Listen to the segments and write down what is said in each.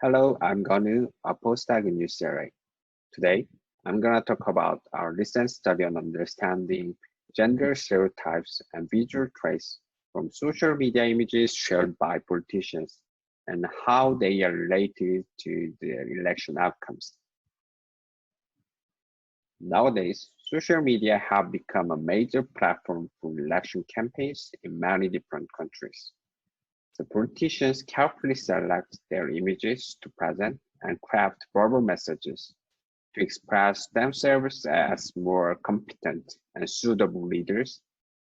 Hello, I'm Gonu, a postdoc in UCLA. Today, I'm going to talk about our recent study on understanding gender stereotypes and visual traits from social media images shared by politicians and how they are related to the election outcomes. Nowadays, social media have become a major platform for election campaigns in many different countries. The politicians carefully select their images to present and craft verbal messages to express themselves as more competent and suitable leaders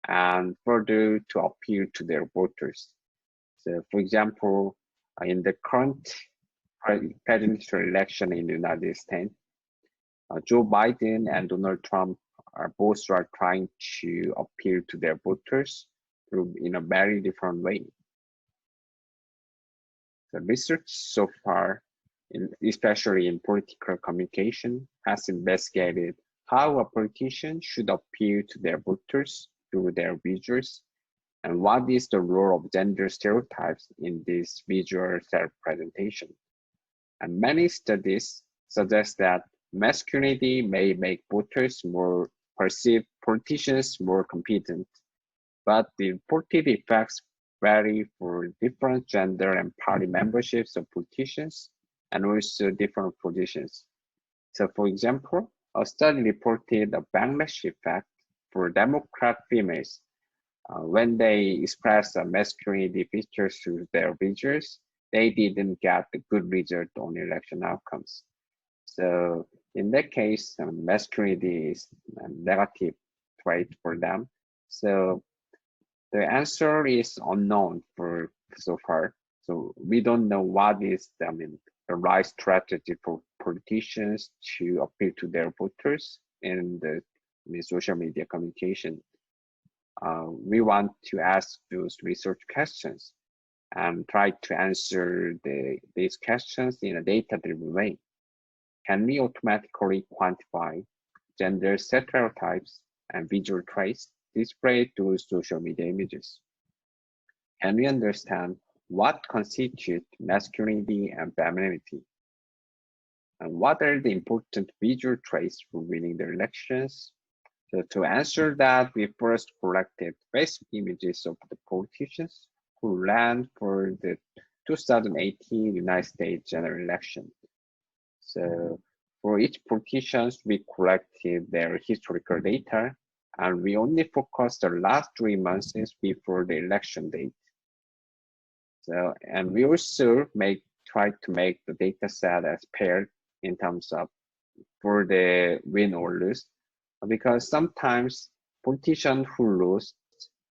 and further to appeal to their voters. So, for example, in the current presidential election in the United States, Joe Biden and Donald Trump are both trying to appeal to their voters in a very different way. The research so far, especially in political communication, has investigated how a politician should appeal to their voters through their visuals and what is the role of gender stereotypes in this visual self-presentation. And many studies suggest that masculinity may make voters more perceive politicians more competent, but the reported effects vary for different gender and party memberships of politicians and also different positions. So for example, a study reported a backlash effect for Democrat females when they expressed masculinity features through their visuals, they didn't get a good result on election outcomes. So in that case, masculinity is a negative trait for them. So the answer is unknown for so far. So we don't know what is the right strategy for politicians to appeal to their voters in the social media communication. We want to ask those research questions and try to answer these questions in a data-driven way. Can we automatically quantify gender stereotypes and visual traits displayed through social media images? Can we understand what constitutes masculinity and femininity? And what are the important visual traits for winning the elections? So to answer that, we first collected basic images of the politicians who ran for the 2018 United States general election. So for each politician, we collected their historical data, and we only focused the last 3 months before the election date. So, and we also tried to make the data set as paired in terms of for the win or lose, because sometimes politician who lose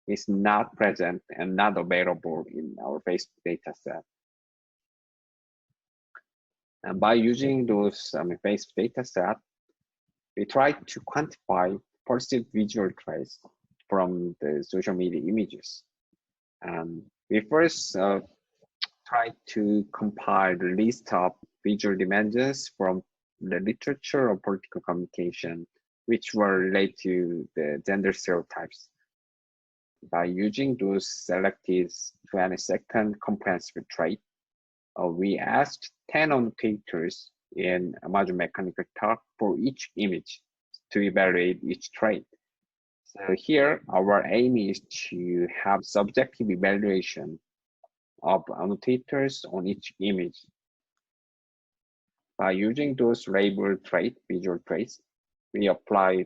is not present and not available in our Facebook data set. And by using those Facebook data set, we try to quantify perceived visual traits from the social media images. And we first tried to compile the list of visual dimensions from the literature of political communication, which were related to the gender stereotypes. By using those selected 20-second comprehensive trait, we asked 10 annotators in Amazon Mechanical Turk for each image to evaluate each trait. So here, our aim is to have subjective evaluation of annotators on each image. By using those labeled visual traits, we applied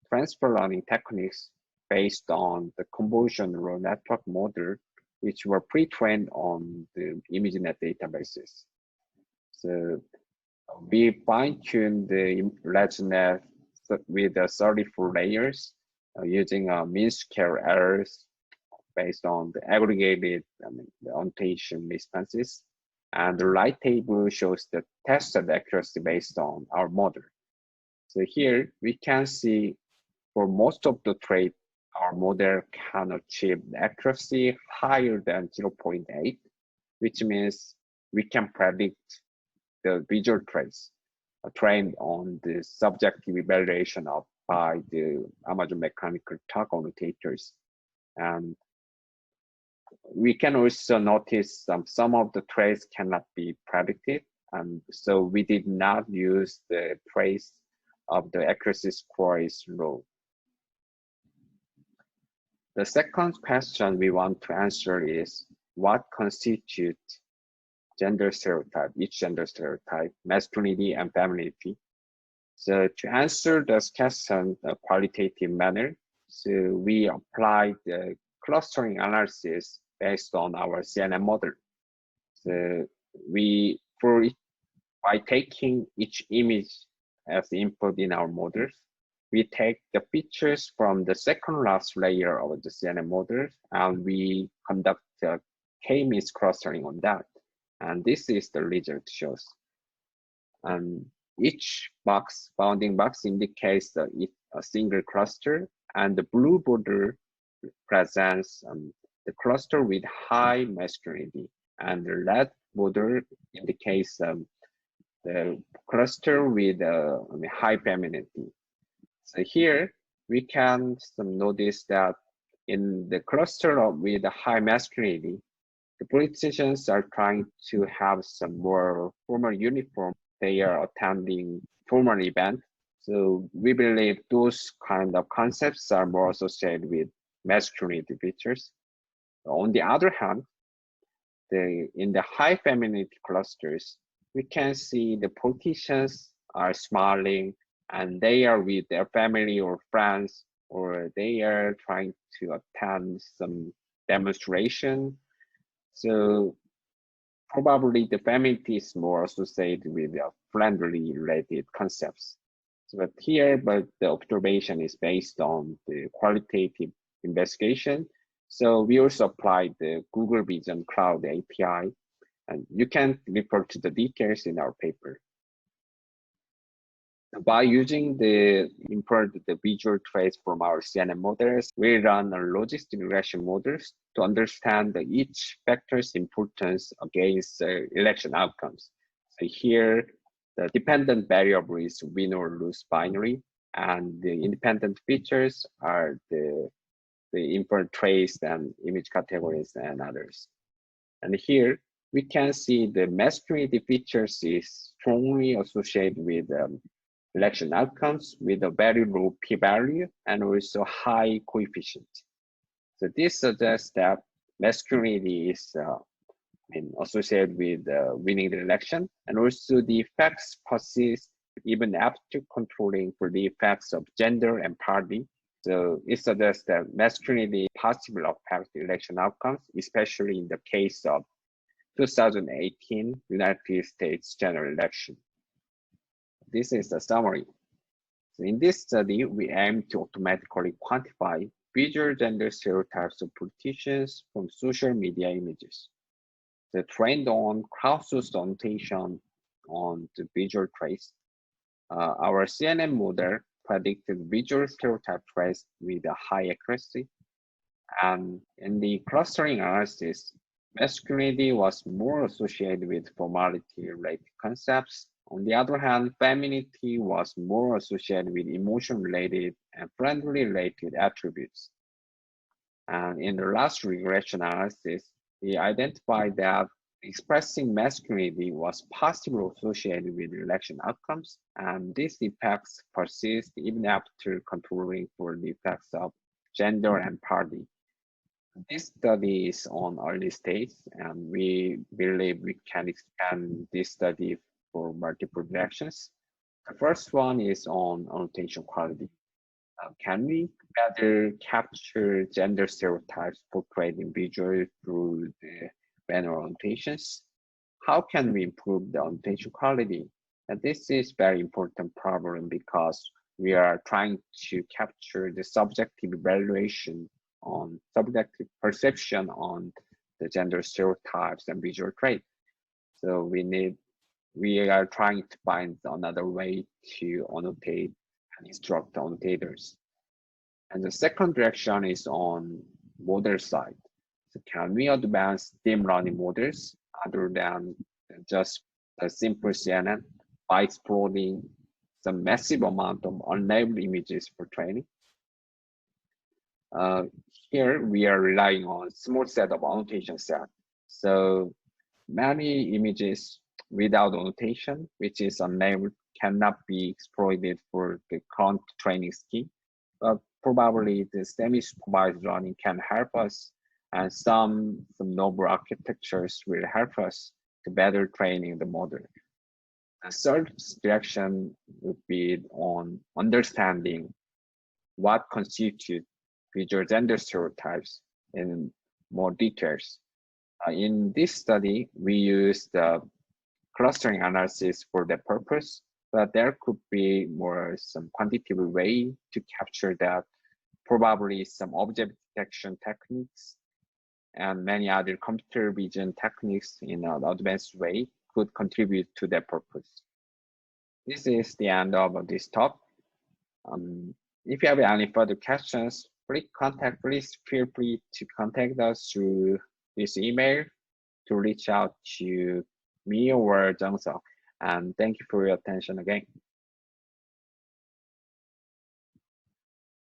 transfer learning techniques based on the convolutional neural network model, which were pre-trained on the ImageNet databases. So we fine-tuned the RegNet with 34 layers using mean square errors based on the aggregated the annotation responses. And the right table shows the tested accuracy based on our model. So here we can see for most of the traits, our model can achieve accuracy higher than 0.8, which means we can predict the visual traits trained on the subjective evaluation by the Amazon Mechanical Turk annotators. And we can also notice some of the traits cannot be predicted, and so we did not use the trace of the accuracy score is low. The second question we want to answer is what constitutes gender stereotype, each gender stereotype, masculinity and femininity. So to answer this question in a qualitative manner, so we applied the clustering analysis based on our CNN model. So by taking each image as input in our models, we take the features from the second last layer of the CNN model, and we conduct a k-means clustering on that. And this is the result shows. And each bounding box indicates a single cluster, and the blue border presents the cluster with high masculinity, and the red border indicates the cluster with high femininity. So here we can notice that in the cluster with a high masculinity, the politicians are trying to have some more formal uniform. They are attending formal event. So we believe those kind of concepts are more associated with masculinity features. On the other hand, in the high femininity clusters, we can see the politicians are smiling and they are with their family or friends, or they are trying to attend some demonstration. So probably the femininity is more associated with friendly related concepts. But the observation is based on the qualitative investigation. So we also applied the Google Vision Cloud API, and you can refer to the details in our paper. By using the visual traits from our CNN models, we run a logistic regression models to understand each factor's importance against election outcomes. So here, the dependent variable is win or lose binary, and the independent features are the inferred traits and image categories and others. And here, we can see the masculinity features is strongly associated with election outcomes with a very low p-value and also high coefficient. So this suggests that masculinity is associated with winning the election, and also the effects persist even after controlling for the effects of gender and party. So it suggests that masculinity possibly affects election outcomes, especially in the case of 2018 United States general election. This is the summary. So in this study, we aim to automatically quantify visual gender stereotypes of politicians from social media images. The trained on crowdsourced annotation on the visual trace. Our CNN model predicted visual stereotype trace with a high accuracy. And in the clustering analysis, masculinity was more associated with formality-related concepts. On the other hand, femininity was more associated with emotion-related and friendly-related attributes. And in the last regression analysis, we identified that expressing masculinity was possibly associated with election outcomes, and these effects persist even after controlling for the effects of gender and party. This study is on early stage, and we believe we can expand this study for multiple directions. The first one is on annotation quality. Can we better capture gender stereotypes portrayed in visual through the banner annotations? How can we improve the annotation quality? And this is very important problem because we are trying to capture the subjective evaluation on subjective perception on the gender stereotypes and visual traits. So we are trying to find another way to annotate and instruct annotators. And the second direction is on model side. So can we advance deep learning models other than just a simple CNN by exploring some massive amount of unlabeled images for training? Here we are relying on small set of annotation set. So many images without annotation, which is unlabeled, cannot be exploited for the current training scheme. But probably the semi-supervised learning can help us, and some novel architectures will help us to better training the model. The third direction would be on understanding what constitute visual gender stereotypes in more details. In this study, we used the clustering analysis for that purpose, but there could be more some quantitative way to capture that, probably some object detection techniques and many other computer vision techniques in an advanced way could contribute to that purpose. This is the end of this talk. If you have any further questions, please feel free to contact us through this email to reach out to me or Jung-seo. And thank you for your attention again.